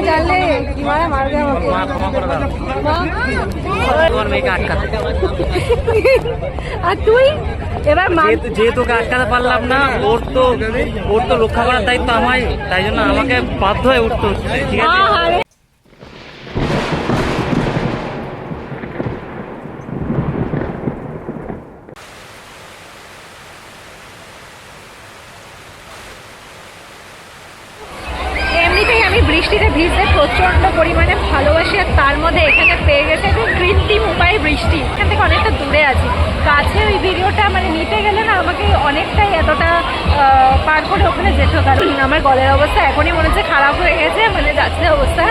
জানলে কি মারবে আমাকে। আর তুই এবার যেহেতু আটকাতে পারলাম না, ওর তো রক্ষা করার দায়িত্ব আমায়, তাই জন্য আমাকে বাধ্য হয়ে উঠতে হচ্ছে, ঠিক আছে? বৃষ্টিতে ভিজতে প্রচন্ড পরিমাণে ভালোবাসি, আর তার মধ্যে এখানে পেয়ে গেছে একটু কৃত্রিম উপায়ে বৃষ্টি। এখান থেকে অনেকটা দূরে আছি, কাছে ওই ভিডিওটা মানে নিতে গেলে না আমাকে অনেকটাই এতটা পার করে ওখানে যেতে হতো। কারণ আমার গলার অবস্থা এখনই মনে হচ্ছে খারাপ হয়ে গেছে, মানে যাচ্ছে অবস্থা।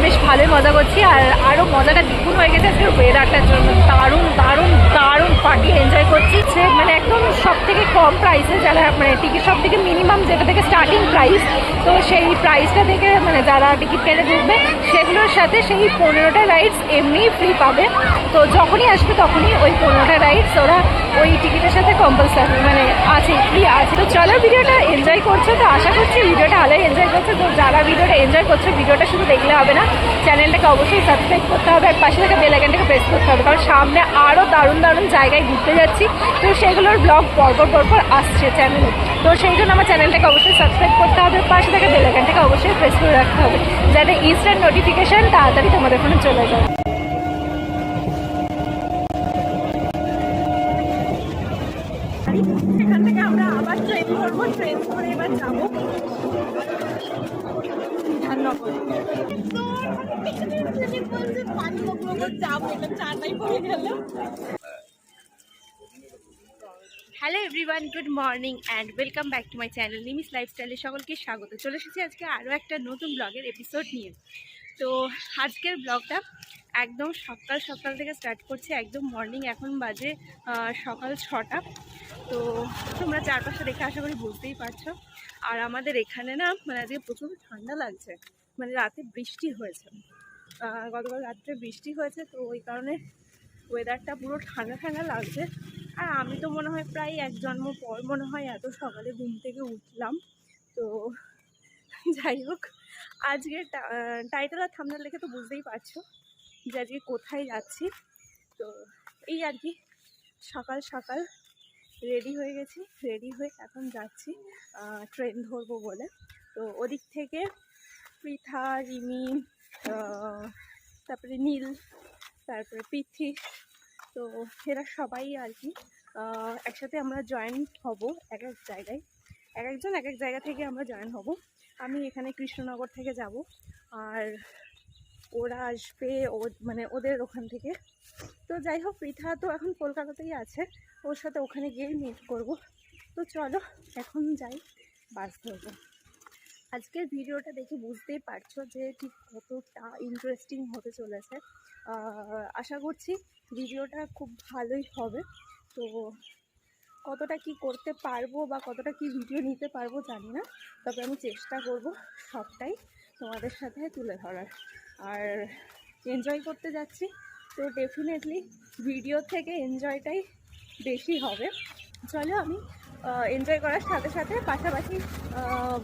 বেশ ভালোই মজা করছি, আর আরও মজাটা দ্বিগুণ হয়ে গেছে আজকের ওয়েদারটার জন্য। দারুণ দারুণ দারুণ পার্টি এনজয় করছি। মানে একদম সব থেকে কম প্রাইসে যারা মানে টিকিট, সব থেকে মিনিমাম যেটা থেকে স্টার্টিং প্রাইস, তো সেই প্রাইসটা থেকে মানে যারা টিকিট কেটে ঢুকবে সেগুলোর সাথে সেই 15টা রাইডস এমনিই ফ্রি পাবে। তো যখনই আসবে তখনই ওই 15টা রাইডস ওরা ওই টিকিটের সাথে কম্পালসারি মানে আছে, ফ্রি আছে। তো চলো ভিডিওটা এনজয় করছো, তো আশা করছি ভিডিওটা ভালোই এনজয় করছো। তো যারা ভিডিওটা এনজয় করছো, ভিডিওটা শুধু দেখলে হবে না, চ্যানেলটাকে অবশ্যই সাবস্ক্রাইব করতে হবে, আর পাশে থাকা বেল আইকনটাকে প্রেস করতে হবে, কারণ সামনে আরও দারুণ দারুণ জায়গায় ঘুরতে যাচ্ছি। তো সেইগুলোর ব্লগ পরপর আসছে চ্যানেলে, তো সেই জন্য আমার চ্যানেলটাকে অবশ্যই সাবস্ক্রাইব করতে হবে, পাশে থাকা বেল আইকনটাকে অবশ্যই প্রেস করে রাখতে হবে, যাতে ইনস্ট্যান্ট নোটিফিকেশন তাড়াতাড়ি তোমাদের ফোনে চলে যায়। এখান থেকে আমরা আবার ট্রেন ধরবো, ট্রেন ধরে এবার যাবো hello everyone, good morning and welcome back to my channel Nimis লাইফস্টাইলে সকলকে স্বাগত। চলে এসেছি আজকে আরও একটা নতুন ব্লগের এপিসোড নিয়ে। তো আজকের ব্লগটা একদম সকাল সকাল থেকে স্টার্ট করছি, একদম মর্নিং। এখন বাজে সকাল 6টা। তো তোমরা চারপাশে দেখে আশা করি বুঝতেই পারছো। আর আমাদের এখানে না মানে আজকে প্রচুর ঠান্ডা লাগছে, মানে রাতে বৃষ্টি হয়েছে, গতকাল রাত্রে বৃষ্টি হয়েছে, তো ওই কারণে ওয়েদারটা পুরো ঠান্ডা ঠান্ডা লাগছে। আর আমি তো মনে হয় প্রায় এক জন্ম পর মনে হয় এত সকালে ঘুম থেকে উঠলাম। তো যাই হোক, আজকে টাইটেল আর থাম্বনেল দেখে তো বুঝতেই পারছো যে আজকে কোথায় যাচ্ছি। তো এই আর কি, সকাল সকাল রেডি হয়ে গেছি, রেডি হয়ে এখন যাচ্ছি ট্রেন ধরবো বলে। তো ওদিক থেকে পৃথা, রিমি, তারপরে নীল, তারপরে পৃথ্বী, তো এরা সবাই আর কি একসাথে আমরা জয়েন হব এক এক জায়গায়, এক একজন এক এক জায়গা থেকে আমরা জয়েন হব। আমি এখানে কৃষ্ণনগর থেকে যাব, আর ওরা আসবে মানে ওদের ওখান থেকে। তো যাই হোক, পৃথা তো এখন কলকাতাতেই আছে, ওর সাথে ওখানে গিয়েই মিট করব। তো চলো এখন যাই, বাস ধরবো। আজকের ভিডিওটা দেখে বুঝতেই পারছো যে ঠিক কতটা ইন্টারেস্টিং হতে চলেছে। আশা করছি ভিডিওটা খুব ভালোই হবে। তো কতটা কি করতে পারবো বা কতটা কি ভিডিও নিতে পারবো জানি না, তবে আমি চেষ্টা করব সবটাই তোমাদের সাথে তুলে ধরার। আর এনজয় করতে যাচ্ছি, তো ডেফিনেটলি ভিডিও থেকে এনজয়টাই বেশি হবে। চলো আমি এনজয় করার সাথে সাথে পাশাপাশি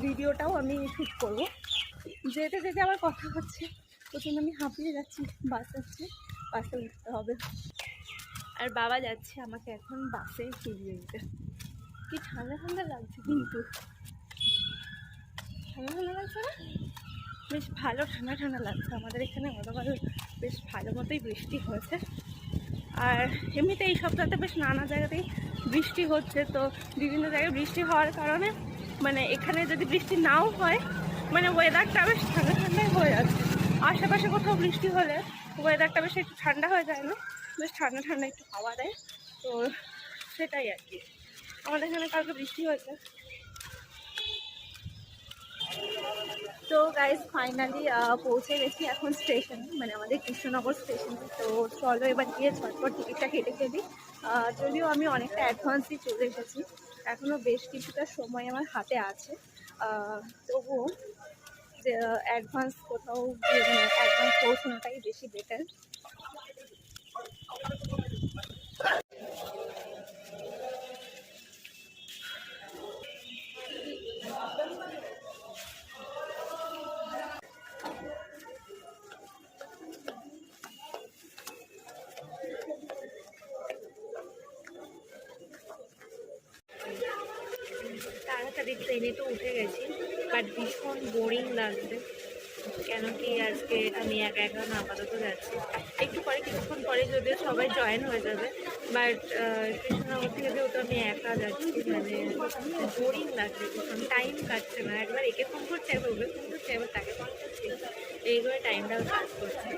ভিডিওটাও আমি শ্যুট করব। যেতে যেতে আমার কথা হচ্ছে, প্রচণ্ড আমি হাঁপিয়ে যাচ্ছি, বাস আসছে, বাসে উঠতে হবে। আর বাবা যাচ্ছে আমাকে এখন বাসে ফিরিয়ে দিতে। কি ঠান্ডা ঠান্ডা লাগছে, কিন্তু ঠান্ডা ঠান্ডা লাগছে না, বেশ ভালো ঠান্ডা ঠান্ডা লাগছে। আমাদের এখানে গতকাল বেশ ভালো মতোই বৃষ্টি হয়েছে, আর এমনিতে এই সপ্তাহতে বেশ নানা জায়গাতেই বৃষ্টি হচ্ছে। তো বিভিন্ন জায়গায় বৃষ্টি হওয়ার কারণে মানে এখানে যদি বৃষ্টি নাও হয়, মানে ওয়েদারটা বেশ ঠান্ডা ঠান্ডাই হয়ে যাচ্ছে। আশেপাশে কোথাও বৃষ্টি হলে ওয়েদারটা বেশ একটু ঠান্ডা হয়ে যায় না, বেশ ঠান্ডা ঠান্ডা একটু হাওয়া দেয়। তো সেটাই আর কি, আমাদের এখানে কালকে বৃষ্টি হয়েছে। তো গাইজ ফাইনালি পৌঁছে গেছি এখন স্টেশনে, মানে আমাদের কৃষ্ণনগর স্টেশনে। তো চলো এবার গিয়ে ঝটপট টিকিটটা কেটে ফেলি। যদিও আমি অনেকটা অ্যাডভান্সই চলে এসেছি, এখনও বেশ কিছুটা সময় আমার হাতে আছে, তবুও যে অ্যাডভান্স কোথাও গিয়ে মানে অ্যাডভান্স পৌঁছানোটাই বেশি বেটার। তাড়াতাড়ি ট্রেনে তো উঠে গেছি, বাট ভীষণ বোরিং লাগছে। কেন কি আজকে আমি একা একা না আপাতত যাচ্ছি, একটু পরে কিছুক্ষণ পরে যদিও সবাই জয়েন হয়ে যাবে, বাট কৃষ্ণনগর থেকে যেহেতু আমি একা যাচ্ছি, মানে বোরিং লাগছে, ভীষণ টাইম কাটছে না। একবার একে ফোন করছে, একবার ওকে ফোন করছে, একবার তাকে ফোন করছি, এই করে টাইমটাও কাজ করছে।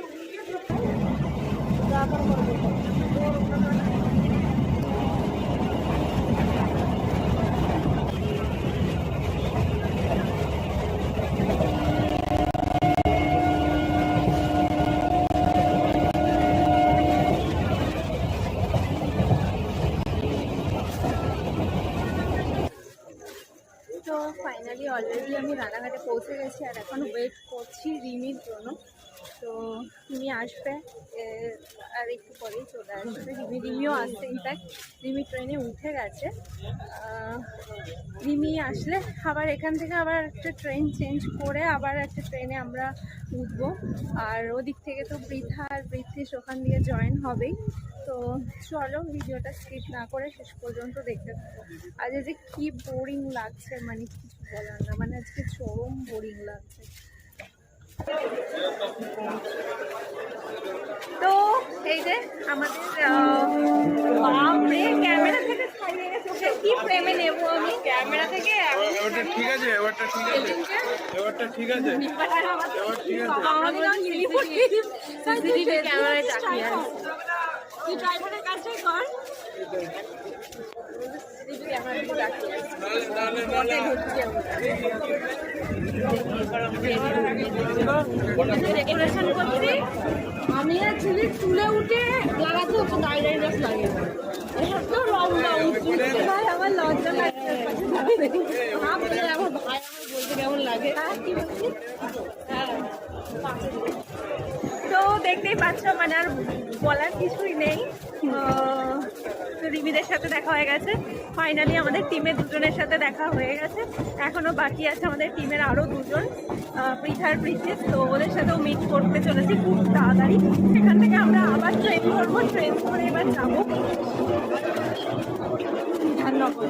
তো ফাইনালি অলরেডি আমি রানাঘাটে পৌঁছে গেছি, আর এখন ওয়েট করছি রিমির জন্য। তো রিমি আসবে, আর একটু পরেই চলে আসবে। রিমিও আসছে, ইনফ্যাক্ট রিমি ট্রেনে উঠে গেছে। রিমি আসলে আবার এখান থেকে আবার একটা ট্রেন চেঞ্জ করে আবার একটা ট্রেনে আমরা উঠবো। আর ওদিক থেকে তো পৃথা আর পৃথ্বীশ ওখান দিয়ে জয়েন হবেই। তো চলো ভিডিওটা স্কিপ না করে শেষ পর্যন্ত দেখতে থাকো। আজ যে কি বোরিং লাগছে, মানে কিছু বলার না, মানে আজকে চরম বোরিং লাগছে। তো এই যে আমাদের বাপরে ক্যামেরা থেকে ছাড়িয়ে গেছে, ওকে কি ফ্রেমে নেব আমি ক্যামেরা থেকে? এবারটা ঠিক আছে, এবারটা ঠিক আছে, এবারটা ঠিক আছে, এবার ঠিক আছে। আমাদের সিসিটিভি ক্যামেরায় তাকিয়ে আছে। তুই ড্রাইভারের কাছেই কর, সিসিটিভি ক্যামেরায় তাকিয়ে আছে। ডেকোরেশন করছি আমি, অ্যাকচুয়ালি চুলে উঠে লাগাতে হচ্ছে গাড়ি গাছ লাগে। এত রং ভাই আমার লজ্জা লাগছে, আমার ভাই আমার বলতে কেমন লাগে। কি বলছি? হ্যাঁ, তো দেখতেই পাচ্ছ, মানে আর বলার কিছুই নেই। তো রিমিদের সাথে দেখা হয়ে গেছে, ফাইনালি আমাদের টিমের দুজনের সাথে দেখা হয়ে গেছে। এখনো বাকি আছে আমাদের টিমের আরও দুজন, পৃথার পৃথিস। তো ওদের সাথেও মিট করতে চলেছি খুব তাড়াতাড়ি। সেখান থেকে আমরা আবার ট্রেন করবো, ট্রেন করে এবার যাবো বিধাননগর।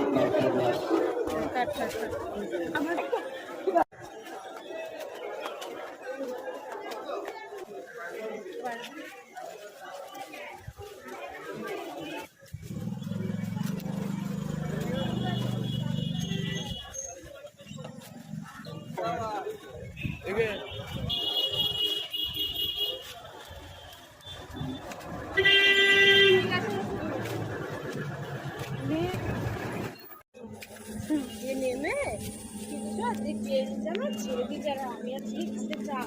আমরা নেমে কিছু আছে জানো, ছেড়ে দিয়ে যারা আমি আছি চা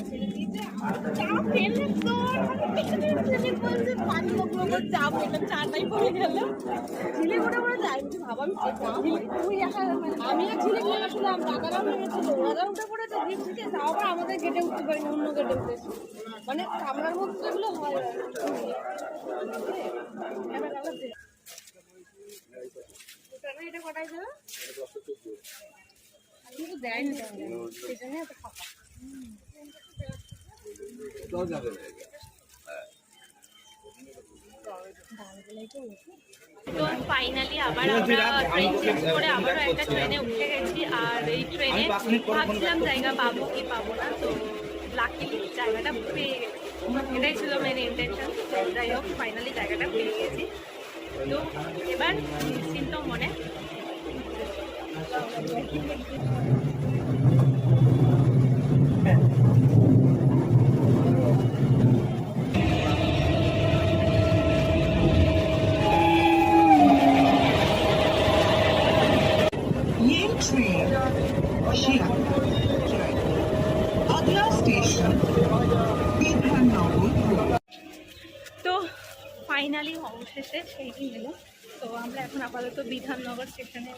ছেড়ে দিয়েছে, চা ফেলে তো বলছে পানি লোক চা ফেলে চাটাই পড়ে গেল। ঝিলে করে করে যাই ভাবা, আমি আর ঝিলে গিয়ে আসলাম, টাকাটাও নেমেছিল, ওরা উঠে পড়েছে দিচ্ছিতে, তাও আবার আমাদের গেটে উঠতে পারি না, অন্য গেটে উঠেছি। মানে কামরার মধ্যে যেগুলো হয় এটা কটাই দেবে কিন্তু দেয়নি, সেই জন্য এত ফাঁকা। তো ফাইনালি আবার আমরা ট্রেন চেঞ্জ করে আবারও একটা ট্রেনে উঠে গেছি। আর এই ট্রেনে ভাবছিলাম জায়গা পাবো কি পাবো না, তো লাকিলি জায়গাটা পেয়ে গেছি। এটাই ছিল মেন ইন্টেনশন। যাই হোক ফাইনালি জায়গাটা পেয়ে গেছি। তো এবার নিশ্চিন্ত মনে তো ফাইনালি অবশেষে সেই দিন এলো। তো আমরা এখন আপাতত বিধাননগর স্টেশনে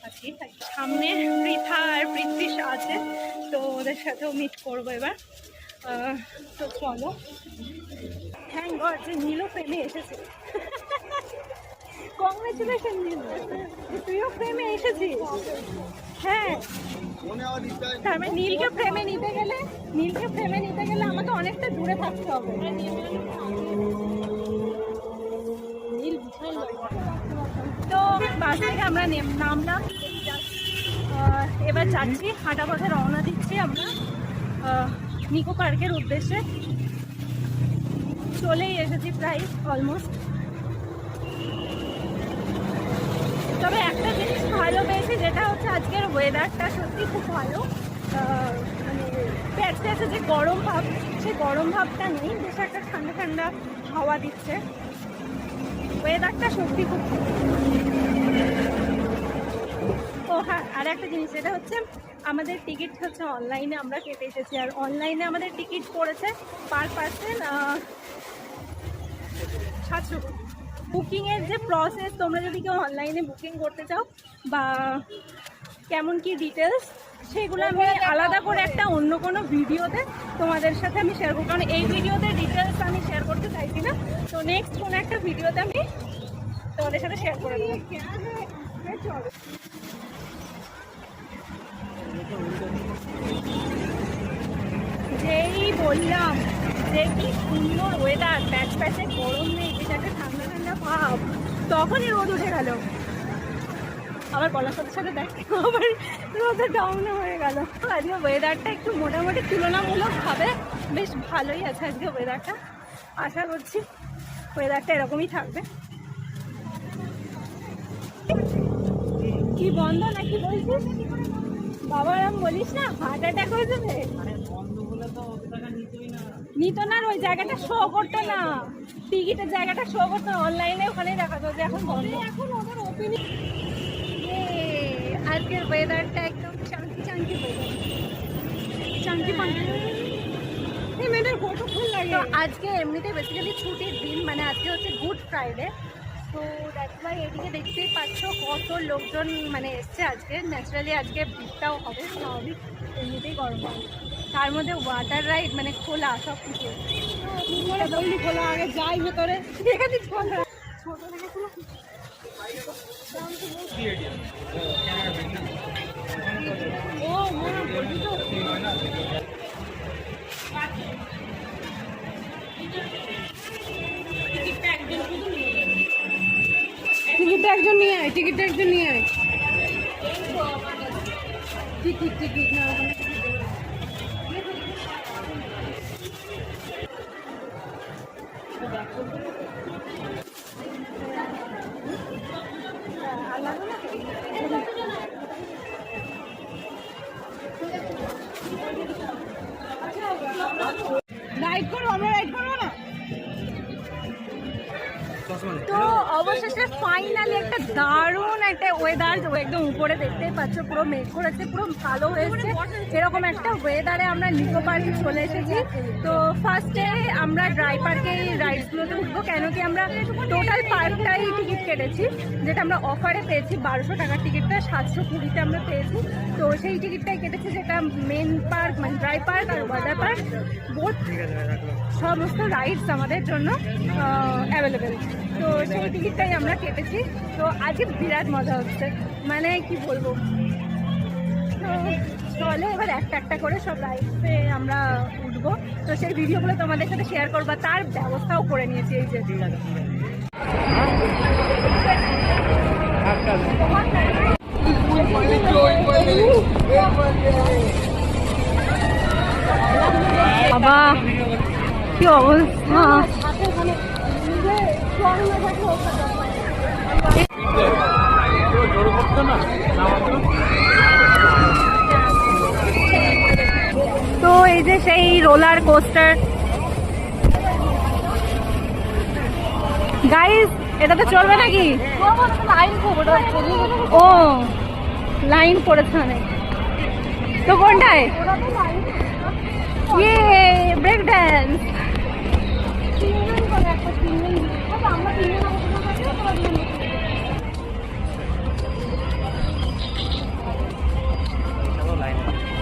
আছি। সামনে পৃথা আর পৃথ্বীশ আছে, তো ওদের সাথেও মিট করবো এবার। তো চলো, থ্যাংক গড যে নীলও ফ্রেমে এসেছে। কংগ্রেচুলেশন নীল, তুইও ফ্রেমে এসেছিস। হ্যাঁ, তার মানে নীলকে ফ্রেমে নিতে গেলে আমাকে অনেকটা দূরে থাকতে হবে। নীল তো বাস থেকে আমরা নামলাম, এবার যাচ্ছি হাঁটা পথে রওনা দিচ্ছি আমরা নিকো পার্কের উদ্দেশ্যে। চলেই এসেছি প্রায় অলমোস্ট। তবে একটা জিনিস ভালো পেয়েছি, যেটা হচ্ছে আজকের ওয়েদারটা সত্যি খুব ভালো। মানে প্যাচে আছে যে গরম ভাব, সেই গরম ভাবটা নেই, বেশ একটা ঠান্ডা ঠান্ডা হাওয়া দিচ্ছে। ওয়েদারটা সত্যি খুব ভালো। ও হ্যাঁ, আর একটা জিনিস, এটা হচ্ছে আমাদের টিকিট হচ্ছে অনলাইনে আমরা কেটে এসেছি। আর অনলাইনে আমাদের টিকিট পড়েছে পার পার্সন 700। বুকিংয়ের যে প্রসেস, তোমরা যদি কেউ অনলাইনে বুকিং করতে চাও বা কেমন কি ডিটেলস, সেগুলো আমি আলাদা করে একটা অন্য কোনো ভিডিওতে তোমাদের সাথে আমি শেয়ার করবো, কারণ এই ভিডিওতে ডিটেলস আমি শেয়ার করতে চাইছি না। তো নেক্সট কোনো একটা ভিডিওতে আমি তোমাদের সাথে শেয়ার করে দেবো। চলো, যেই বললাম যে কি সুন্দর ওয়েদার, প্যাচ প্যাচে গরম নেই, এটা একটা ঠান্ডা ঠান্ডা ভাব, তখনই রোদ উঠে গেল। আবার বলার সাথে সাথে দেখো আবার রোদে ডাউন হয়ে গেল। আজকে ওয়েদারটা একটু মোটামুটি তুলনামূলকভাবে বেশ ভালোই আছে আজকে ওয়েদারটা। আশা করছি ওয়েদারটা এরকমই থাকবে। কি বন্ধ নাকি বলছিস? বাবার আম বলিস না, হার্ট অ্যাটাক হয়ে যাবে। নিত না, ওই জায়গাটা শো করতো না, টিকিটের জায়গাটা শো করতো না, অনলাইনে ওখানেই দেখাতো যে এখন বন্ধ। এখন ওদের ওপেনিং। আজকের ওয়েদারটা একদম চাঙ্কি চাঙ্কি ওয়েদার, চাঙ্কি পাঙ্কি। এই মেয়েটার ফটো ফুল লাগে। তো আজকে এমনিতে বেসিক্যালি ছুটির দিন, মানে আজকে হচ্ছে গুড ফ্রাইডে। তো দ্যাটস ওয়াই এদিকে দেখতেই পাচ্ছ কত লোকজন মানে এসছে আজকে। ন্যাচারালি আজকে ভিড়টাও হবে স্বাভাবিক, এমনিতেই গরম হবে। তার মধ্যে ওয়াটার রাইড মানে খোলা সব কিছু। বললি খোলা, আগে যাই ভেতরে, এখানে খোলা ছোট দেখেছিল। ও মা বলবি তো, টিকিটটা একজন নিয়ে আয়, টিকিটটা একজন নিয়ে আয়। টিকিট টিকিট না, রাইড করবো আমরা, রাইড করবো না। তো অবশেষে ফাইনালি একটা দারুণ একটা ওয়েদার, একদম উপরে দেখতেই পাচ্ছ পুরো মেঘ করেছে, পুরো ভালো হয়েছে। এরকম একটা ওয়েদারে আমরা নিকো পার্কে চলে এসেছি। তো ফার্স্টে আমরা ড্রাই পার্কে রাইডসগুলোতে উঠবো, কেন কি আমরা টোটাল পার্কটাই টিকিট কেটেছি, যেটা আমরা অফারে পেয়েছি। 1200 টাকার টিকিটটা 720-তে আমরা পেয়েছি। তো সেই টিকিটটাই কেটেছি, যেটা মেন পার্ক মানে ড্রাই পার্ক আর ওয়াটার পার্ক বোথ সমস্ত রাইডস আমাদের জন্য অ্যাভেলেবেল। তো সেই টিকিটটাই আমরা কেটেছি। তো আজকে বিরাট মজা হচ্ছে, মানে কি বলবো। তো চলে এবার একটা একটা করে সব রাইডসে আমরা উঠবো। তো সেই ভিডিওগুলো তোমাদের সাথে শেয়ার করবো, তার ব্যবস্থাও করে নিয়েছি। এই যে বাবা কি অবস্থা, তো এই যে সেই রোলার কোস্টার গাইস, এটাতে চলবে নাকি? ও লাইন পড়েছে অনেক। তো কোনটায়? ইয়ে ব্রেক ড্যান্স।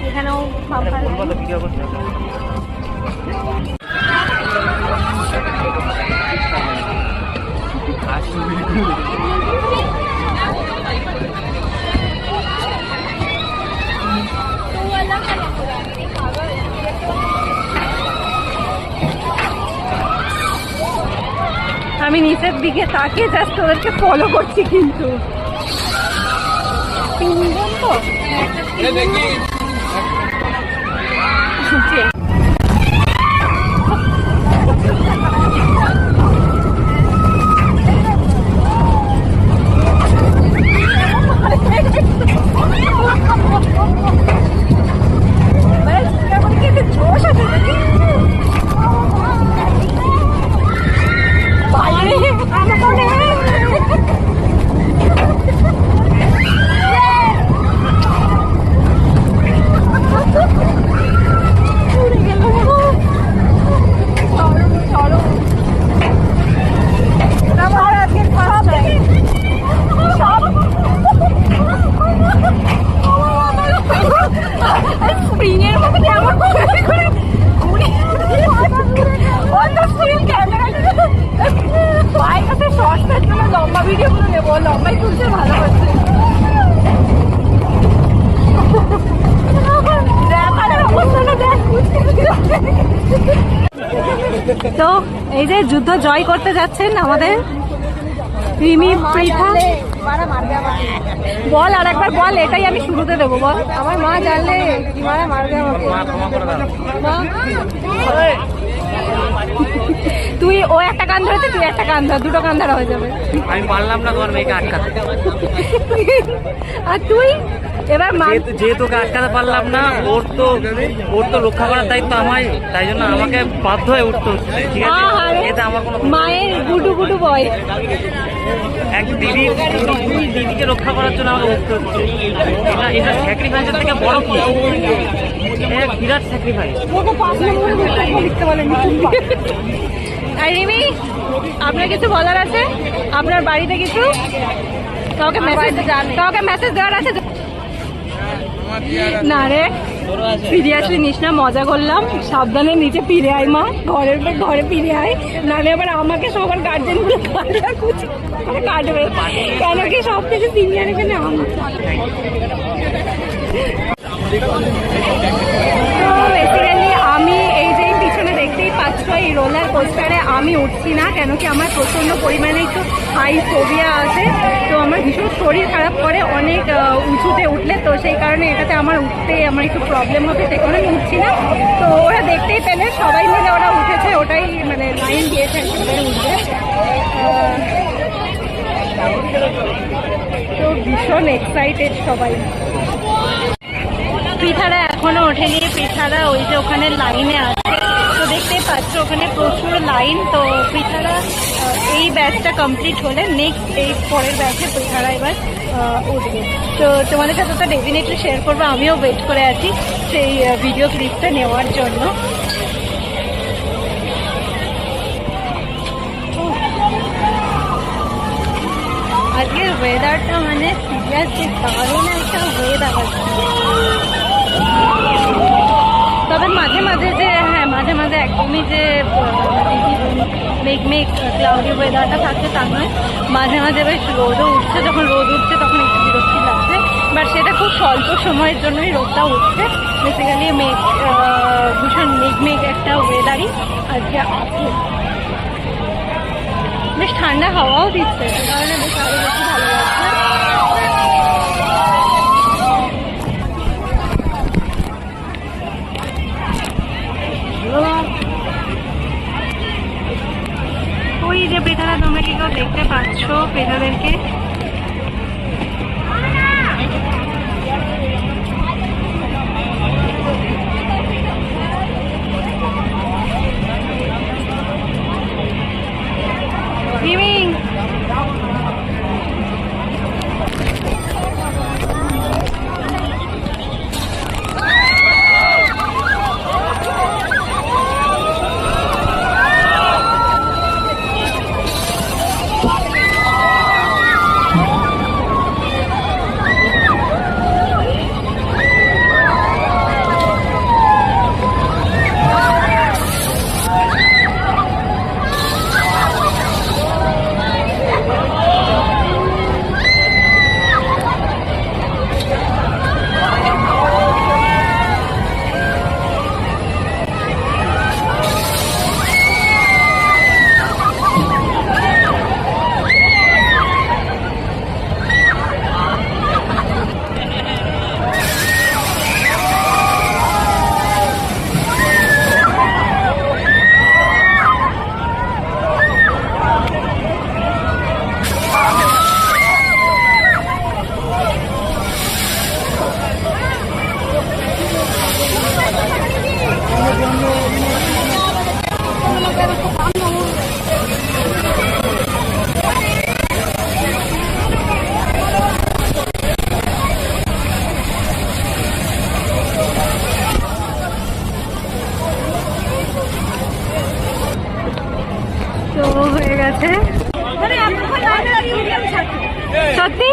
এখানেও আমি নিচের দিকে তাকিয়ে জাস্ট ওদেরকে ফলো করছি কিন্তু তিনজন তো দেখি লম্বা ভিডিও গুলো নেবো, লম্বাই তুলতে ভালো হচ্ছে। তো এই যে যুদ্ধ জয় করতে যাচ্ছেন আমাদের রিমি পৃথা। বল আর একবার বল, এটাই আমি শুরুতে দেবো। বল, আমার মা জানলে মারা মারবে আমাকে। তুই ও একটা কান ধরেছে, তুই একটা কান ধর, দুটো কান ধরা হয়ে যাবে। আমি পারলাম না তোমার মেয়েকে আটকাতে। আর তুই এবার যেহেতু ওকে আটকাতে পারলাম না, ওর তো রক্ষা করার দায়িত্ব আমারই, তাই জন্য আমাকে বাধ্য হয়ে উঠতে হচ্ছে, ঠিক আছে? এতে আমার কোনো মায়ের গুডু গুডু বয়, এক দিদিকে রক্ষা করার জন্য আমাকে উঠতে হচ্ছে। এটা স্যাক্রিফাইসের থেকে বড় কি? এক বিরাট স্যাক্রিফাইস। আর রিমি, আপনার কিছু বলার আছে? আপনার বাড়িতে কিছু কাউকে মেসেজ দেওয়ার আছে? না রে, সিরিয়াসলি নিস না, মজা করলাম। সাবধানে নিচে ফিরে আয় মা, ঘরে ফিরে আয়, নাহলে আবার আমাকে সবার গার্জেন গুলো কাটবে, কেন কি সব থেকে সিনিয়র এখানে আমি। তো বেসিক্যালি আমি এই যে পিছনে দেখতেই পাচ্ছ, এই রোলার কোস্টারে আমি উঠছি না, কেন কি আমার প্রচণ্ড পরিমাণে একটু হাই ফোবিয়া আছে। তো আমার ভীষণ শরীর খারাপ করে অনেক উঁচুতে উঠলে, তো সেই কারণে এটাতে আমার উঠতে আমার একটু প্রবলেম হবে, সেই কারণে আমি উঠছি না। তো ওরা দেখতেই পেলে সবাই মিলে ওরা উঠেছে, ওটাই মানে লাইন দিয়েছে উঠবে। তো ভীষণ এক্সাইটেড সবাই। পৃথারা এখনো ওঠেনি, পৃথারা ওই যে ওখানে লাইনে আছে, তো দেখতেই পাচ্ছ ওখানে প্রচুর লাইন। তো পৃথারা এই ব্যাচটা কমপ্লিট হলে নেক্সট এই পরের ব্যাচে পৃথারা এবার উঠবে। তো তোমাদের সাথে তো ডেফিনেটলি শেয়ার করবো, আমিও ওয়েট করে আছি সেই ভিডিও ক্লিপটা নেওয়ার জন্য। আজকের ওয়েদারটা মানে সিরিয়াসলি দারুণ একটা ওয়েদার আছে। তবে মাঝে মাঝে যে মাঝে মাঝে একদমই যে মেঘ ক্লাউডি ওয়েদারটা থাকছে তা নয়, মাঝে মাঝে বেশ রোদও উঠছে। যখন রোদ উঠছে তখন একটু বিরক্তি লাগছে, বাট সেটা খুব স্বল্প সময়ের জন্যই রোদটা উঠছে। বেসিক্যালি ভীষণ মেঘ একটা ওয়েদারই আজকে আছে। বেশ ঠান্ডা হাওয়াও দিচ্ছে, সে কারণে বেশ আরো বেশি ভালো লাগছে। ওই যে পেটারা, তোমরা কি কেউ দেখতে পাচ্ছ পেটাদেরকে? হ্যাঁ সত্যি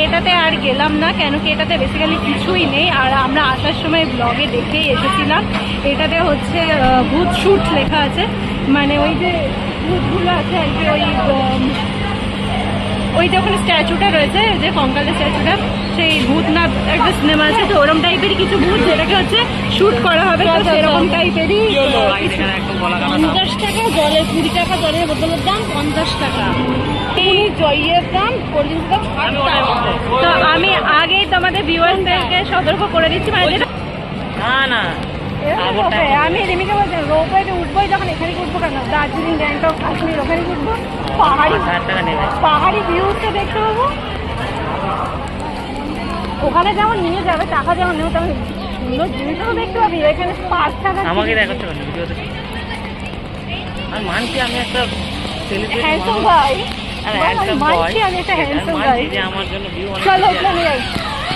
এটাতে আর গেলাম না, কেন কি এটাতে বেসিক্যালি কিছুই নেই। আর আমরা আসার সময় ব্লগে দেখেই এসেছিলাম, এটাতে হচ্ছে ভূত শুট লেখা আছে, মানে ওই যে ভূতগুলো আছে আর কি, ওই যে ওখানে স্ট্যাচুটা রয়েছে, যে কঙ্কালের স্ট্যাচুটা, সেই ভূত না একটা সিনেমা আছে, তো ওরম টাইপেরই কিছু ভূত যেটাকে হচ্ছে শুট করা হবে, তো সেরকম টাইপেরই। 50 টাকা জলের, 20 টাকা জলের বোতলের দাম, 50 টাকা জয়ের দাম, কোল্ড ড্রিঙ্কস দাম 60 টাকা। তো আমি আগেই তোমাদের ভিউয়ার্সদেরকে সতর্ক করে দিচ্ছি, মানে যেটা না আমি রিমিকে বলছি রোপওয়েতে উঠবোই যখন এখানে উঠবো কেন, দার্জিলিং, গ্যাংটক, কাশ্মীর ওখানে উঠবো, পাহাড়ি ভিউটা দেখতে পাবো। ওখানে যেমন নিয়ে যাবে টাকা, যেমন নেব তেমন সুন্দর জিনিসও দেখতে পাবি। এখানে পার্ক থাকা আমাকে দেখাচ্ছে ভিডিওতে, আমি মানছি আমি একটা হ্যান্ডসাম ভাই, মানছি আমি একটা হ্যান্ডসাম ভাই। আমার জন্য ভিউ অনেক চলো প্লেনে যাই,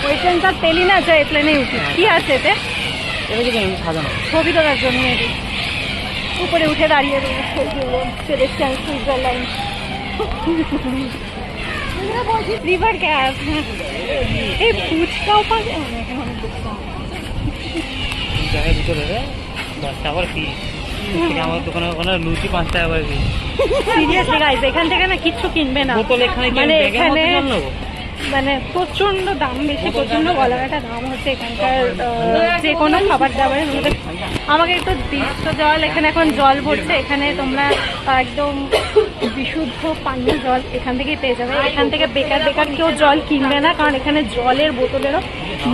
ওই ট্রেনটা তেলি না যায়, প্লেনে উঠি। কি আছে এতে? সাজানো ছবি তোলার জন্য উপরে উঠে দাঁড়িয়ে পেরেছিলাম সুইজারল্যান্ড রিভার ক্যাব। এই ফুচকাও পাবে ভিতরে 10 টাকা করে ফি, আমার দোকানে ওখানে লুচি 5 টাকা করে ফি। সিরিয়াসলি গাইস, এখান থেকে না কিচ্ছু কিনবে না, বোতল এখানে মানে এখানে নেবো, মানে প্রচন্ড দাম বেশি, প্রচন্ড গলাকাটা দাম হচ্ছে এখানকার যে কোনো খাবার দাবারের মধ্যে। আমাকে একটু দিচ্ছ জল, এখানে এখন জল ভরছে, এখানে তোমরা একদম বিশুদ্ধ পানীয় জল এখান থেকেই পেয়ে যাবে। এখান থেকে বেকার কেউ জল কিনবে না, কারণ এখানে জলের বোতলেরও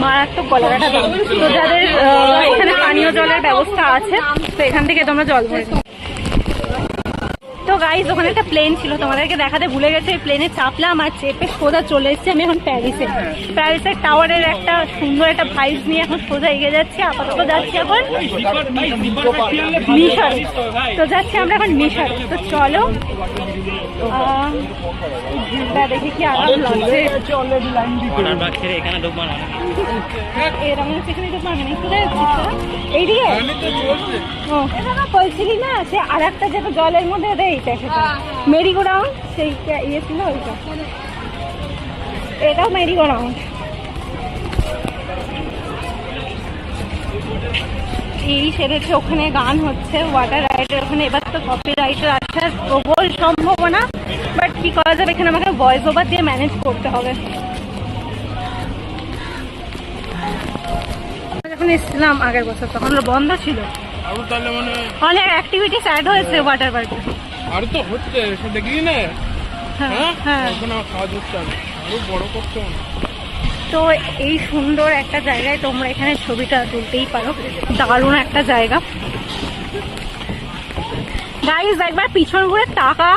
মারাত্মক গলাকাটা দাম। তো যাদের এখানে পানীয় জলের ব্যবস্থা আছে, তো এখান থেকে তোমরা জল ভরে। তো গাইজ ওখানে একটা প্লেন ছিল, তোমাদেরকে দেখাতে ভুলে গেছে। এই প্লেনে চাপলাম আর চেপে সোজা চলে এসেছি আমি এখন প্যারিসের টাওয়ারের একটা সুন্দর একটা ভাইব নিয়ে এখন সোজা এগিয়ে যাচ্ছি। আপাতত যাচ্ছি এখন মিশর, তো যাচ্ছি আমরা এখন মিশর। তো চলো দেখি কি আরাম লাগছে। এখানে ঢুকবো না, এরকম সেখানে ঢুকবো না, কোথায় যাচ্ছিস এইদিকে? ও বলছিলি না সে আর একটা যেটা জলের মধ্যে দেয়, এইটা সেটা মেরিগো রাউন্ড, সেইটা ইয়ে ছিল ওইটা, এটাও মেরিগো রাউন্ড। এই সেরেছে, ওখানে গান হচ্ছে ওয়াটার রাইডের ওখানে। এবার তো কপি রাইডের আসার প্রবল সম্ভাবনা, বাট কি করা যাবে, এখানে আমাকে ভয়েস ওভার দিয়ে ম্যানেজ করতে হবে। যখন এসেছিলাম আগের বছর তখন বন্ধ ছিল, অনেক অ্যাক্টিভিটিস অ্যাড হয়েছে ওয়াটার পার্কে। আর তো হচ্ছে দেখলি না, হ্যাঁ এখন আমার কাজ হচ্ছে, আরো বড় করতে হবে। তো এই সুন্দর একটা জায়গায় তোমরা এখানে ছবিটা তুলতেই পারো, দারুণ একটা জায়গা। গাইজ একবার পিছন ঘুরে তাকা,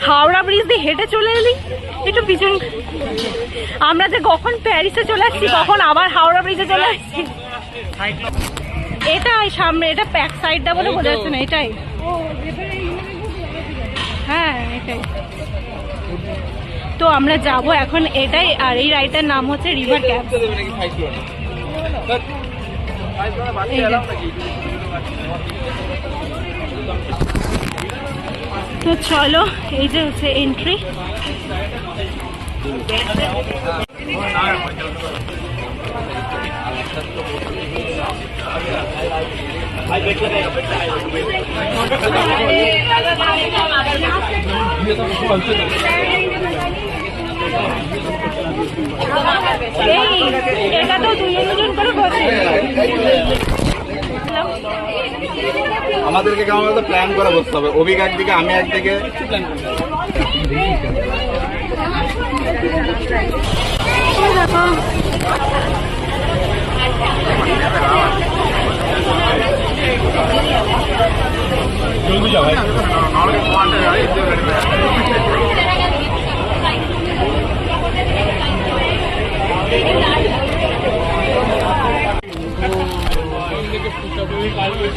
হাওড়া ব্রিজ দিয়ে হেঁটে চলে এলি, একটু পিছন। আমরা যে কখন প্যারিসে চলে আসছি, কখন আবার হাওড়া ব্রিজে চলে আসছি। এটাই সামনে, এটা প্যাক সাইডটা বলে বোঝা যাচ্ছে না, এটাই। হ্যাঁ এটাই। তো আমরা যাব এখন এটাই, আর এই রাইডটার নাম হচ্ছে রিভার ক্যাব। তো চলো, এই যে হচ্ছে এন্ট্রি। এটা তো 2 করে বসে। আমাদেরকে কেমন প্ল্যান করে বসতে হবে, অভিক একদিকে আমি একদিকে। জলদি যাও ভাই।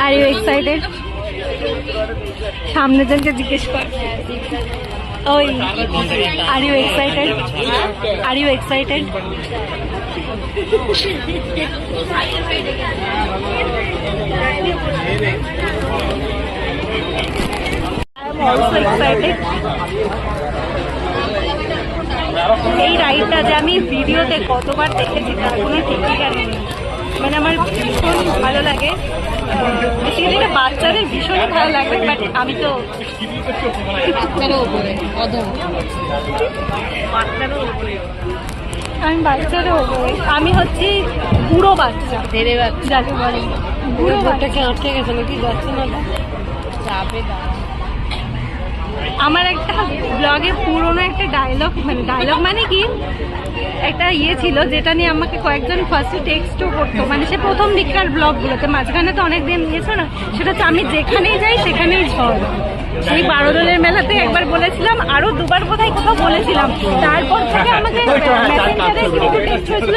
Are you excited? সামনে জনকে জিজ্ঞেস কর। ওই, are you excited? Are you excited? এই রাইডটা যে আমি ভিডিওতে কতবার দেখেছি তার কোনো ঠিকই জানি না। মানে আমার ভীষণ ভালো লাগে, বেসিক্যালি এটা বাচ্চাদের ভীষণ ভালো লাগবে, বাট আমি তো আমি বাচ্চারও ওপরে, আমি হচ্ছি বুড়ো বাচ্চা, ধীরে বাচ্চা যাকে বলে বুড়ো বাচ্চাকে আটকে গেছে নাকি যাচ্ছে না চাপে। আমার একটা ব্লগে পুরোনো একটা ডায়লগ মানে কি একটা ইয়ে ছিল যেটা নিয়ে আমাকে কয়েকজন ফার্স্টে টেক্সটও করতো, মানে সে প্রথম দিককার ব্লগগুলোতে, মাঝখানে তো অনেক দিন নিয়েছো না, সেটা হচ্ছে আমি যেখানেই যাই সেখানেই ঝড়। সেই বারোদলের মেলাতে একবার বলেছিলাম, আরো দুবার কোথায় কোথাও বলেছিলাম, তারপর থেকে আমাকে মেসেঞ্জারে কিন্তু টেক্সট হয়েছিল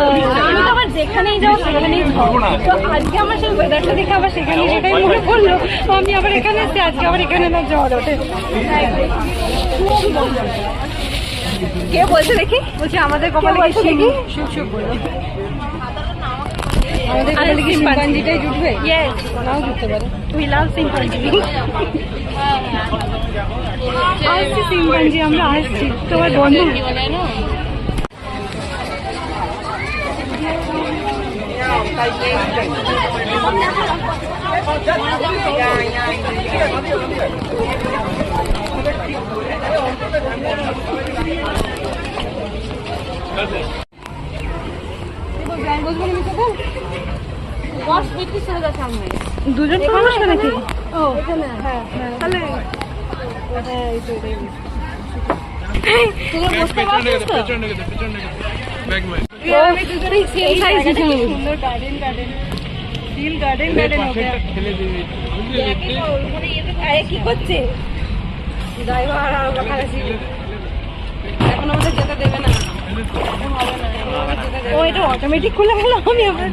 তুমি তো আবার যেখানেই যাও সেখানেই ঝড়। তো আজকে আমার সেই ওয়েদারটা দেখে আবার সেখানে সেটাই মনে পড়লো, তো আমি আবার এখানে এসেছি, আজকে আবার এখানে না ঝড় ওঠে। কে বলছে দেখি? বলছে আমাদের কপালে কি দেখি শুক বলো, আমাদের কপালে কি শিম্পাঞ্জিটাই জুটবে? ইয়েস, নাও জুটতে পারে। We love chimpanzee. আসছি শিম্পাঞ্জি, আমরা আসছি তোমার বন্ধু। দুজন তো বসবে নাকি? ও হ্যাঁ, তাহলে কি করছে ড্রাইভার? আর এখন আমাদের যেতে দেবে না। ও এটা অটোমেটিক খুলে গেল, আমি আবার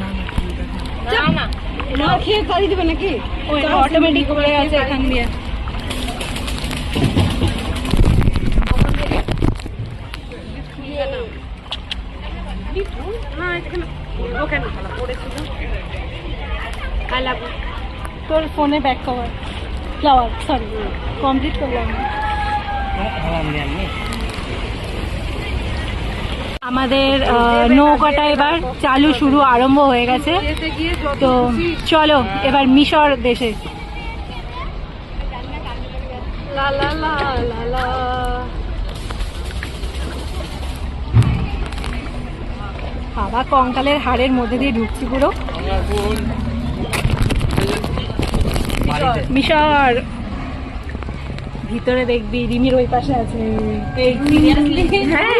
না খেয়ে গাড়ি দেবে নাকি? ও এটা অটোমেটিক খুলে গেছে এখান দিয়ে। তোর ফোনে back cover flower sorry complete করলাম। আমাদের নৌকাটা এবার চালু শুরু আরম্ভ হয়ে গেছে, তো চলো এবার মিশর দেশে। বাবা কঙ্কালের হাড়ের মধ্যে দিয়ে ঢুকছি পুরো। মিশর ভিতরে দেখবি রিমির ওই পাশে আছে। হ্যাঁ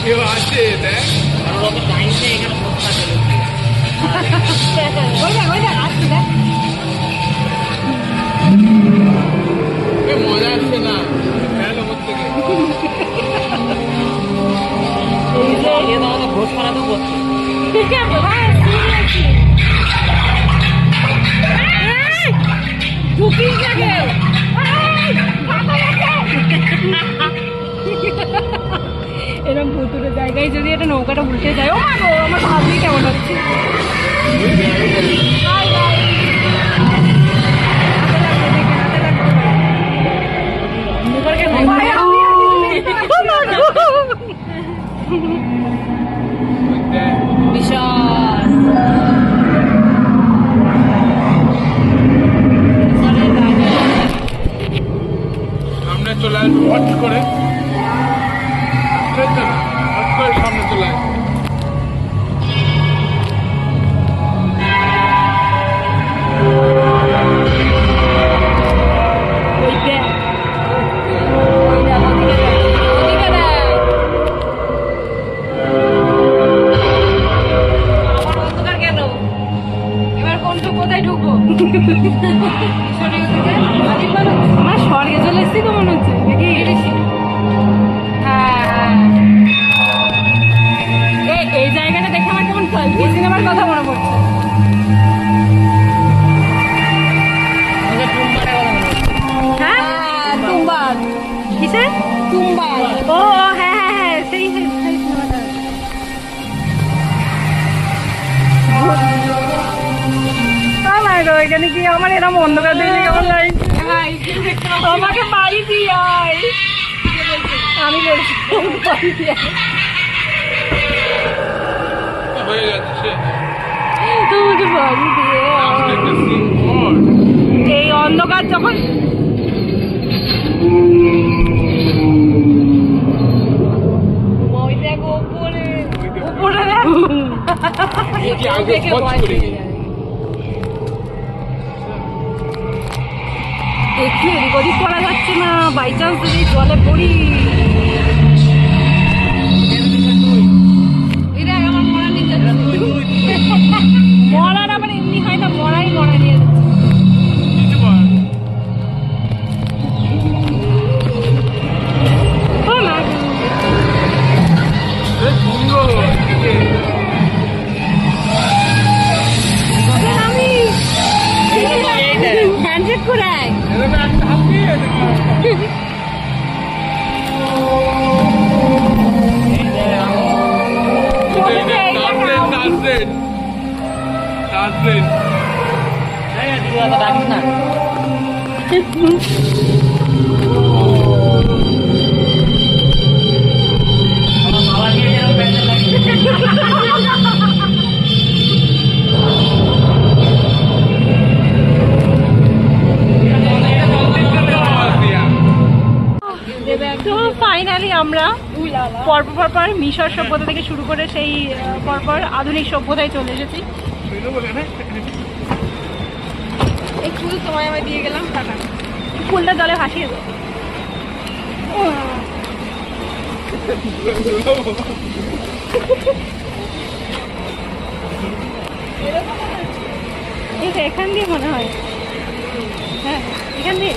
কেউ আছে দেখ মজা আসছে না ঘোষ মারাতেও করছে। এরকম ভুতুরে জায়গায় যদি একটা নৌকাটা উল্টে যায়, ও মাগো আমার ভাবলি কেমন হচ্ছে। সামনে চলে আসবে হট করে, হট করে সামনে চলে আসবে। আমার স্বর্গে চলে এসেছি তো মনে হচ্ছে নাকি? হ্যাঁ, এই জায়গাটা দেখে আমার কেমন কালকি সিনেমার কথা মনে পড়ছে। হ্যাঁ, তুম্বার। কিসের তুম্বার? ও হ্যাঁ হ্যাঁ হ্যাঁ, সেই সিনেমাটা। এখানে কি আমার এরকম অন্ধকার দেখে কেমন লাগে? আমাকে বাড়ি দিয়ে আয়, আমি বলছি বাড়ি দিয়ে আয়। হয়ে গেছে তোমাকে বাড়ি দিয়ে আয়। এই অন্ধকার যখন ওই দেখো উপরে উপরে দেখো একটু এদিক ওদিক করা যাচ্ছে না, বাই চান্স যদি জলে পড়ি। মরার আবার এমনি হয় না, মরা নিয়ে যাচ্ছে। হ্যান্ডশেক করায় ডাকিস না। তো ফাইনালি আমরা পরপর মিশর সভ্যতা থেকে শুরু করে সেই পরপর আধুনিক সভ্যতায় চলে এসেছি। এই ফুল তোমায় আমি দিয়ে গেলাম, টাকা ফুলটা জলে ভাসিয়ে দেবো। এখান দিয়ে মনে হয়, হ্যাঁ এখান দিয়ে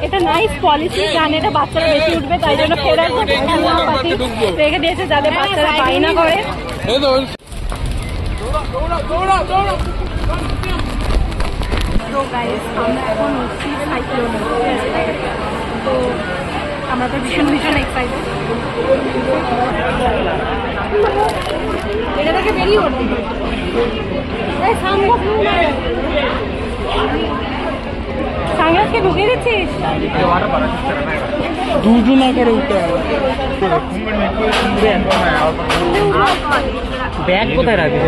এটা নাইস পলিসি, জানে এটা বাচ্চারা বেশি উঠবে তাই জন্য ফেরার রেখে দিয়েছে যাতে বাচ্চারা বায়না করে। তো গাইস আমরা এখন হচ্ছি সাইক্লোনে, তো আমরা তো ভীষণ এক্সাইটেড। এটা থেকে বেরিয়ে পড়তে সাংগ্লাসকে ঢুকিয়ে দিচ্ছিস? দুজনা করে উঠে ব্যাগ কোথায় রাখবি?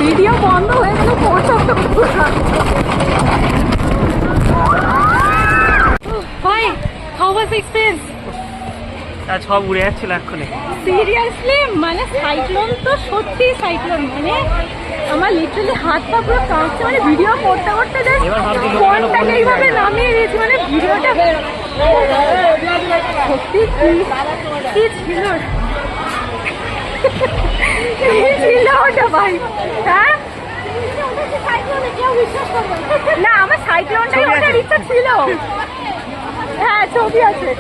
ভিডিও বন্ধ হয়ে গেল, ভাই হাউ ওয়াজ এক্সপেরিয়েন্স? সব উড়ে যাচ্ছিল এক্ষুনি। সিরিয়াসলি মানে সাইক্লোন তো সত্যি সাইক্লোন, মানে আমার লিটারালি হাত পা পুরো কাঁপছে, মানে ভিডিও করতে করতে ফোনটাকে এইভাবে নামিয়ে দিয়েছি, মানে ভিডিওটা সত্যি কি ছিল ওটা ভাই। হ্যাঁ না, আমার সাইক্লোনটাই ওঠার ইচ্ছা ছিল। হ্যাঁ ছবি আছে।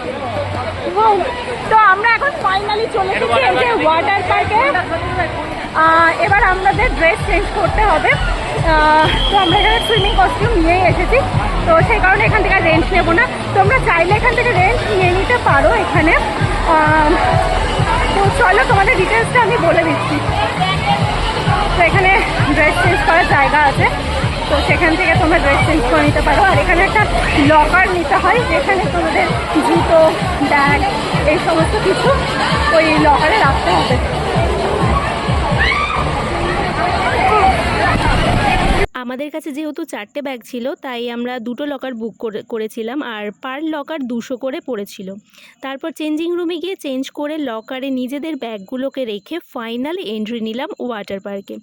তো আমরা এখন ফাইনালি চলে এসেছি এই যে ওয়াটার পার্কে। এবার আমাদের ড্রেস চেঞ্জ করতে হবে। তো আমরা এখানে সুইমিং কস্টিউম নিয়েই এসেছি, তো সেই কারণে এখান থেকে রেন্ট নেবো না। তোমরা চাইলে এখান থেকে রেন্ট নিয়ে নিতে পারো এখানে। তো চলো তোমাদের ডিটেলসটা আমি বলে দিচ্ছি। তো এখানে ড্রেস চেঞ্জ করার জায়গা আছে, তো সেখান থেকে তোমরা ড্রেস চেঞ্জ করে নিতে পারো। আর এখানে একটা লকার নিতে হয়, যেখানে তোমাদের জুতো, ব্যাগ এই সমস্ত কিছু ওই লকারে রাখতে হবে। আমাদের কাছে যেহেতু 4টে ব্যাগ ছিল, তাই আমরা 2টো লকার বুক করেছিলাম, আর পার লকার 200 করে পড়েছিল। তারপর চেঞ্জিং রুমে গিয়ে চেঞ্জ করে লকারে নিজেদের ব্যাগগুলোকে রেখে ফাইনালি এন্ট্রি নিলাম ওয়াটার পার্কে।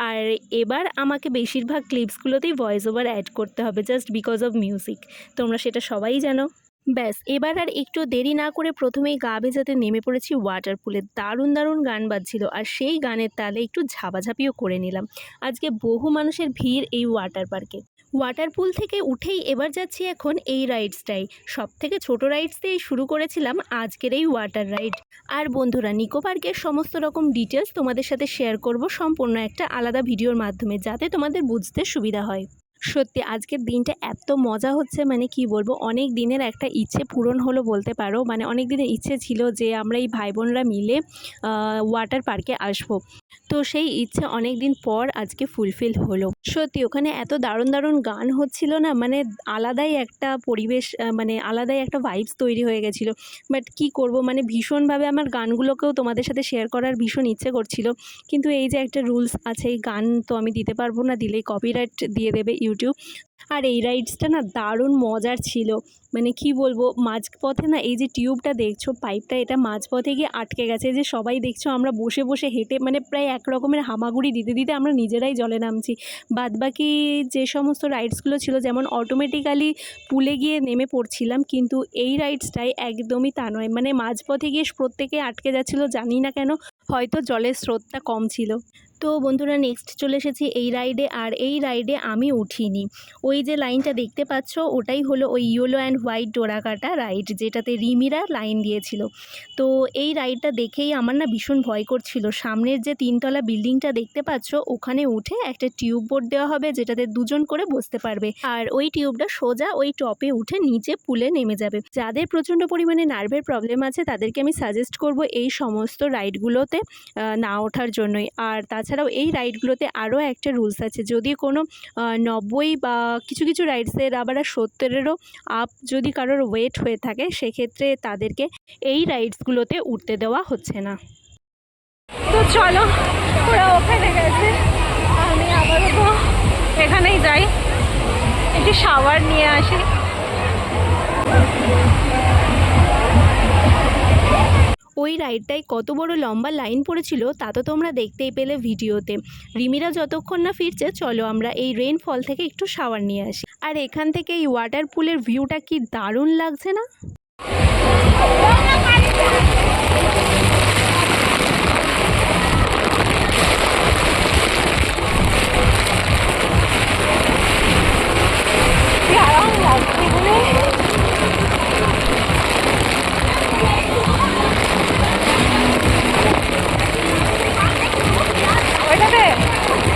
আর এবার আমাকে বেশিরভাগ ক্লিপসগুলোতেই ভয়েস ওভার অ্যাড করতে হবে, জাস্ট বিকজ অফ মিউজিক। তোমরা সেটা সবাই জানো। ব্যাস, এবার আর একটু দেরি না করে প্রথমেই গা ভেজাতে নেমে পড়েছি ওয়াটার পুলে। দারুণ দারুণ গান বাজছিল, আর সেই গানের তালে একটু ঝাপাঝাপিও করে নিলাম। আজকে বহু মানুষের ভিড় এই ওয়াটার পার্কে। ওয়াটার পুল থেকে উঠেই এবার যাচ্ছি এখন এই রাইডসটাই। সব থেকে ছোটো রাইডস দিয়েই শুরু করেছিলাম আজকের এই ওয়াটার রাইড। আর বন্ধুরা, নিকো পার্কের সমস্ত রকম ডিটেলস তোমাদের সাথে শেয়ার করব সম্পূর্ণ একটা আলাদা ভিডিওর মাধ্যমে, যাতে তোমাদের বুঝতে সুবিধা হয়। সত্যি আজকের দিনটা এত মজা হচ্ছে, মানে কি বলবো, অনেক দিনের একটা ইচ্ছে পূরণ হলো বলতে পারো। মানে অনেক দিনের ইচ্ছে ছিল যে আমরা এই ভাই বোনরা মিলে ওয়াটার পার্কে আসবো। তো সেই ইচ্ছে অনেক দিন পর আজকে ফুলফিল হলো। সত্যি ওখানে এত দারুণ দারুণ গান হচ্ছিল না, মানে আলাদাই একটা পরিবেশ, মানে আলাদাই একটা ভাইবস তৈরি হয়ে গেছিলো। বাট কি করব, মানে ভীষণভাবে আমার গানগুলোকেও তোমাদের সাথে শেয়ার করার ভীষণ ইচ্ছে করছিল, কিন্তু এই যে একটা রুলস আছে, এই গান তো আমি দিতে পারবো না, দিলেই কপিরাইট দিয়ে দেবে ইউটিউব। আর এই রাইডসটা না দারুণ মজার ছিল, মানে কি বলবো, মাঝপথে না এই যে টিউবটা দেখছো, পাইপটা, এটা মাঝপথে গিয়ে আটকে গেছে। যে সবাই দেখছো আমরা বসে বসে হেঁটে, মানে প্রায় এক রকমের হামাগুড়ি দিতে দিতে আমরা নিজেরাই জলে নামছি। বাদবাকি যে সমস্ত রাইডসগুলো ছিল, যেমন অটোমেটিক্যালি পুলে গিয়ে নেমে পড়ছিলাম, কিন্তু এই রাইডসটাই একদমই তা নয়। মানে মাঝপথে গিয়ে প্রত্যেকে আটকে যাচ্ছিলো, জানি না কেন, হয়তো জলের স্রোতটা কম ছিল। তো বন্ধুরা, নেক্সট চলে এসেছি এই রাইডে। আর এই রাইডে আমি উঠিনি। ওই যে লাইনটা দেখতে পাচ্ছ, ওটাই হলো ওই ইয়েলো অ্যান্ড হোয়াইট ডোরাকাটা রাইড, যেটাতে রিমিরা লাইন দিয়েছিল। তো এই রাইডটা দেখেই আমার না ভীষণ ভয় করছিল। সামনের যে 3তলা বিল্ডিংটা দেখতে পাচ্ছ, ওখানে উঠে একটা টিউব বোর্ড দেওয়া হবে, যেটাতে 2জন করে বসতে পারবে। আর ওই টিউবটা সোজা ওই টপে উঠে নিচে পুলে নেমে যাবে। যাদের প্রচণ্ড পরিমাণে নার্ভের প্রবলেম আছে, তাদেরকে আমি সাজেস্ট করব এই সমস্ত রাইডগুলোতে না ওঠার জন্যই। আর তাছাড়াও এই রাইডগুলোতে আরও একটা রুলস আছে, যদি কোনো 90 বা কিছু কিছু রাইডসের আবার 70-এরও আপ যদি কারোর ওয়েট হয়ে থাকে, সেক্ষেত্রে তাদেরকে এই রাইডসগুলোতে উঠতে দেওয়া হচ্ছে না। তো চলো, ওরা ওখানে গেছে, আমি আপাতত এখানেই যাই, একটু শাওয়ার নিয়ে আসি। ওই রাইডটায় কত বড় লম্বা লাইন পড়েছিল তা তো তোমরা দেখতেই পেলে ভিডিওতে। রিমিরা যতক্ষণ না ফিরছে, চলো আমরা এই রেইনফল থেকে একটু শাওয়ার নিয়ে আসি। আর এখান থেকে এই ওয়াটার পুলের ভিউটা কি দারুণ লাগছে না?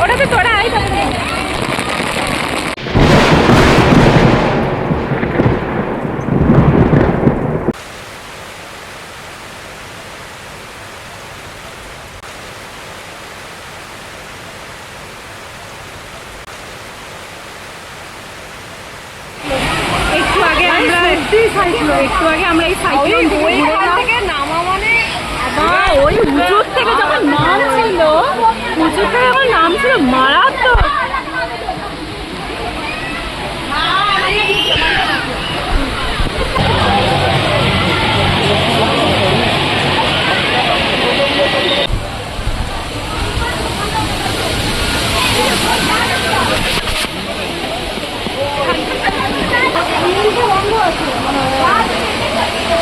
ওটাতে তোরা আই তাহলে। একটু আগে আমরা এই সাইকেল থেকে নামা, মানে ওই উঁচুর থেকে যখন নাম ছিল, উঁচুর থেকে যখন নাম ছিল, মারাত্মক।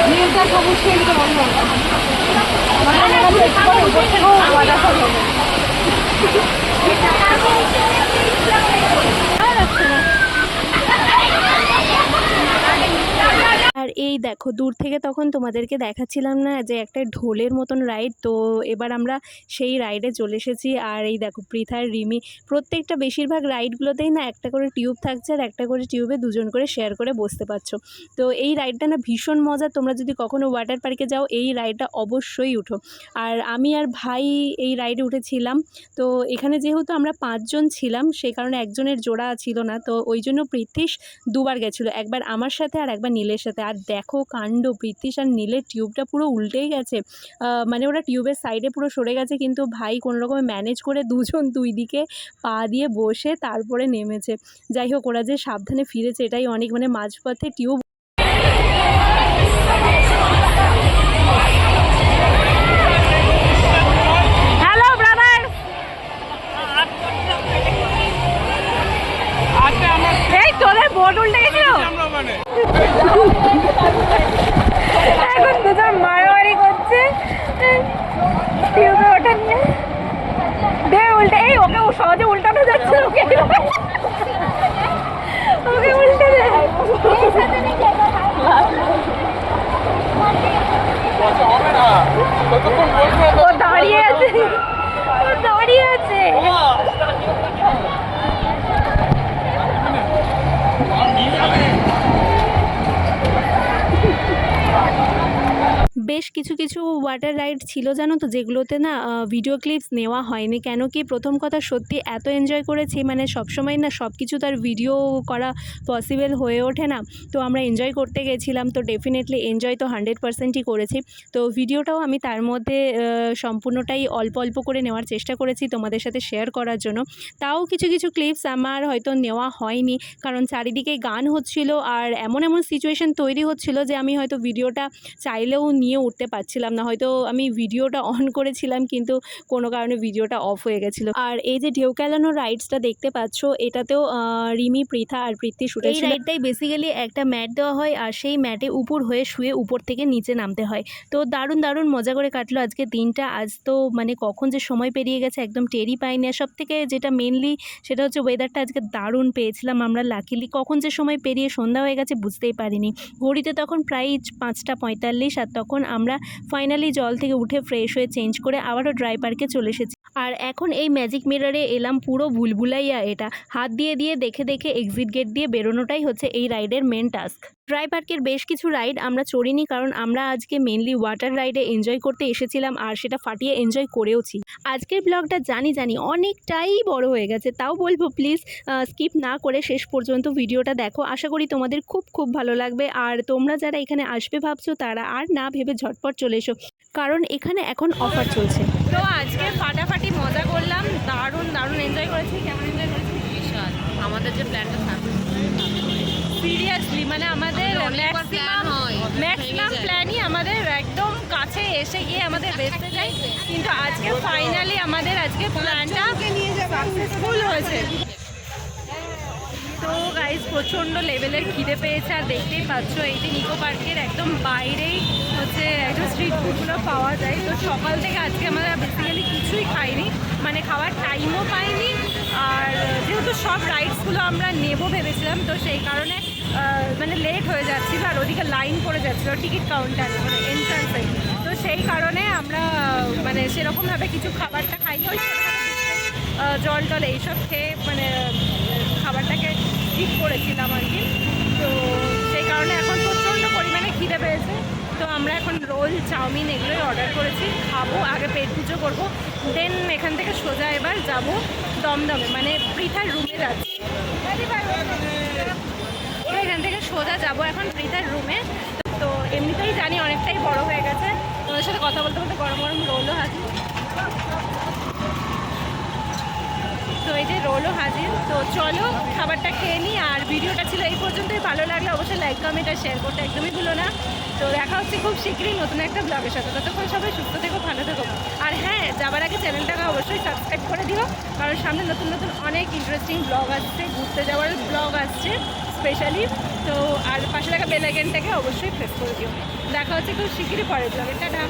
নীলটা সবুজ খেলতে বন্ধ আছে। দেখো দূর থেকে তখন তোমাদেরকে দেখাচ্ছিলাম না যে একটা ঢোলের মতন রাইড, তো এবার আমরা সেই রাইডে চলে এসেছি। আর এই দেখো পৃথা আর রিমি প্রত্যেকটা বেশিরভাগ রাইডগুলোতেই না একটা করে টিউব থাকছে, আর একটা করে টিউবে দুজন করে শেয়ার করে বসতে পারছো। তো এই রাইডটা না ভীষণ মজা, তোমরা যদি কখনো ওয়াটার পার্কে যাও এই রাইডটা অবশ্যই উঠো। আর আমি আর ভাই এই রাইডে উঠেছিলাম। তো এখানে যেহেতু আমরা 5 জন ছিলাম সেই কারণে একজনের জোড়া ছিল না, তো ওই জন্য পৃথ্বীশ দুবার গেছিলো, একবার আমার সাথে আর একবার নীলের সাথে। আর দেখো কাণ্ড, পৃথ্বীশ আর নীলের টিউবটা পুরো উল্টেই গেছে, মানে ওরা টিউবের সাইডে পুরো সরে গেছে, কিন্তু ভাই কোনো রকমে ম্যানেজ করে দুজন দুই দিকে পা দিয়ে বসে তারপরে নেমেছে। যাই হোক ওরা যে সাবধানে ফিরেছে এটাই অনেক, মানে মাঝপথে টিউব এখন দুজন মারামারি করছে টিউবে ওঠা নিয়ে। দে উল্টে, এই ওকে সহজে উল্টানো যাচ্ছে, ওকে ওকে উল্টে দে। ও দাঁড়িয়ে আছে, ও দাঁড়িয়ে আছে। বেশ কিছু কিছু ওয়াটার রাইড ছিল জানো তো, যেগুলোতে না ভিডিও ক্লিপস নেওয়া হয়নি। কেন কি প্রথম কথা সত্যি এত এনজয় করেছি, মানে সবসময় না সব কিছু তার ভিডিও করা পসিবল হয়ে ওঠে না। তো আমরা এনজয় করতে গেছিলাম, তো ডেফিনেটলি এনজয় তো 100%ই করেছি। তো ভিডিওটাও আমি তার মধ্যে সম্পূর্ণটাই অল্প অল্প করে নেওয়ার চেষ্টা করেছি তোমাদের সাথে শেয়ার করার জন্য। তাও কিছু কিছু ক্লিপস আমার হয়তো নেওয়া হয়নি, কারণ চারিদিকে গান হচ্ছিল আর এমন এমন সিচুয়েশান তৈরি হচ্ছিল যে আমি হয়তো ভিডিওটা চাইলেও নিয়ে উঠতে পারছিলাম না। হয়তো আমি ভিডিওটা অন করেছিলাম কিন্তু কোনো কারণে ভিডিওটা অফ হয়ে গেছিলো। আর এই যে ঢেউ খেলানো রাইডসটা দেখতে পাচ্ছ, এটাতেও রিমি, পৃথা আর পৃথ্বীশ উঠেছিল। এই রাইডটাই বেসিক্যালি একটা ম্যাট দেওয়া হয় আর সেই ম্যাটে উপর হয়ে শুয়ে উপর থেকে নিচে নামতে হয়। তো দারুণ দারুণ মজা করে কাটলো আজকে দিনটা। আজ তো মানে কখন যে সময় পেরিয়ে গেছে একদম টেরই পাইনি। আর সব থেকে যেটা মেনলি সেটা হচ্ছে ওয়েদারটা আজকে দারুণ পেয়েছিলাম আমরা লাকিলি। কখন যে সময় পেরিয়ে সন্ধ্যা হয়ে গেছে বুঝতেই পারিনি। ঘড়িতে তখন প্রায় 5:45, আর তখন আমরা ফাইনালি জল থেকে উঠে ফ্রেশ হয়ে চেঞ্জ করে আবারও ড্রাই পার্কে চলে এসেছি। আর এখন এই ম্যাজিক মিররে এলাম পুরো ভুলভুলাইয়া, এটা হাত দিয়ে দিয়ে দেখে দেখে এক্সিট গেট দিয়ে বেরোনোটাই হচ্ছে এই রাইডের মেন টাস্ক। ড্রাই পার্কের বেশ কিছু রাইড আমরা চড়িনি, কারণ আমরা আজকে মেনলি ওয়াটার রাইডে এনজয় করতে এসেছিলাম আর সেটা ফাটিয়ে এনজয় করেওছি। আজকের ব্লগটা জানি অনেকটাই বড় হয়ে গেছে, তাও বলবো প্লিজ স্কিপ না করে শেষ পর্যন্ত ভিডিওটা দেখো। আশা করি তোমাদের খুব ভালো লাগবে। আর তোমরা যারা এখানে আসবে ভাবছো তারা আর না ভেবে ঝটপট চলে এসো, কারণ এখানে এখন অফার চলছে। তো আজকে ফাটাফাটি মজা করলাম, দারুণ দারুণ এনজয় করেছি। কেমন এনজয় করেছি? বিশাল। আমাদের যে প্ল্যানটা থাকবে সিরিয়াসলি, মানে আমাদের ম্যাক্সিমাম প্ল্যানই আমাদের একদম কাছে এসে গিয়ে আমাদের বেঁচতে যায়, কিন্তু আজকে ফাইনালি আমাদের আজকে প্ল্যানটা সাকসেসফুল হয়েছে। তো গাইজ প্রচণ্ড লেভেলের খিদে পেয়েছে, আর দেখতেই পাচ্ছ এই যে নিকো পার্কের একদম বাইরেই হচ্ছে একদম স্ট্রিট ফুডগুলো পাওয়া যায়। তো সকাল থেকে আজকে আমরা বেসিক্যালি কিছুই খাইনি, মানে খাওয়ার টাইমও পাইনি। আর যেহেতু সব রাইডসগুলো আমরা নেব ভেবেছিলাম, তো সেই কারণে মানে লেট হয়ে যাচ্ছিলো, আর ওদিকে লাইন পড়ে যাচ্ছিলো টিকিট কাউন্টার মানে এন্ট্রান্সে। তো সেই কারণে আমরা মানে সেরকমভাবে কিছু খাবারটা খাইনি, ওই জল টল এইসব খেয়ে মানে খাবারটাকে স্কিপ করেছিলাম আর কি। তো সেই কারণে এখন প্রচণ্ড পরিমাণে খিদে পেয়েছে। তো আমরা এখন রোল, চাউমিন এগুলোই অর্ডার করেছি, খাবো, আগে পেট পুজো করবো, দেন এখান থেকে সোজা এবার যাবো দমদমে, মানে পৃথার রুমে যাচ্ছি। এখান থেকে সোজা যাবো এখন পৃথার রুমে। তো এমনিতেই জানি অনেকটাই বড় হয়ে গেছে, তোমাদের সাথে কথা বলতে বলতে গরম গরম রোলও হাজির। তো এই যে রোলও হাজির। তো চলো খাবারটা খেয়ে নিই। আর ভিডিওটা ছিল এই পর্যন্তই। ভালো লাগলে অবশ্যই লাইক, কমেন্ট আর শেয়ার করতে একদমই ভুলো না। তো দেখা হচ্ছে খুব শীঘ্রই নতুন একটা ব্লগের সাথে। ততক্ষণ সবাই সুস্থ থেকো, ভালো থেকো। আর হ্যাঁ, যাবার আগে চ্যানেলটাকে অবশ্যই সাবস্ক্রাইব করে দিও, কারণ সামনে নতুন নতুন অনেক ইন্টারেস্টিং ব্লগ আসছে, ঘুরতে যাওয়ার ব্লগ আসছে স্পেশালি। তো আর পাশে থাকা বেল আইকনটাকে অবশ্যই প্রেস করে দিও। দেখা হচ্ছে খুব শীঘ্রই পরের ব্লগে। টাটা।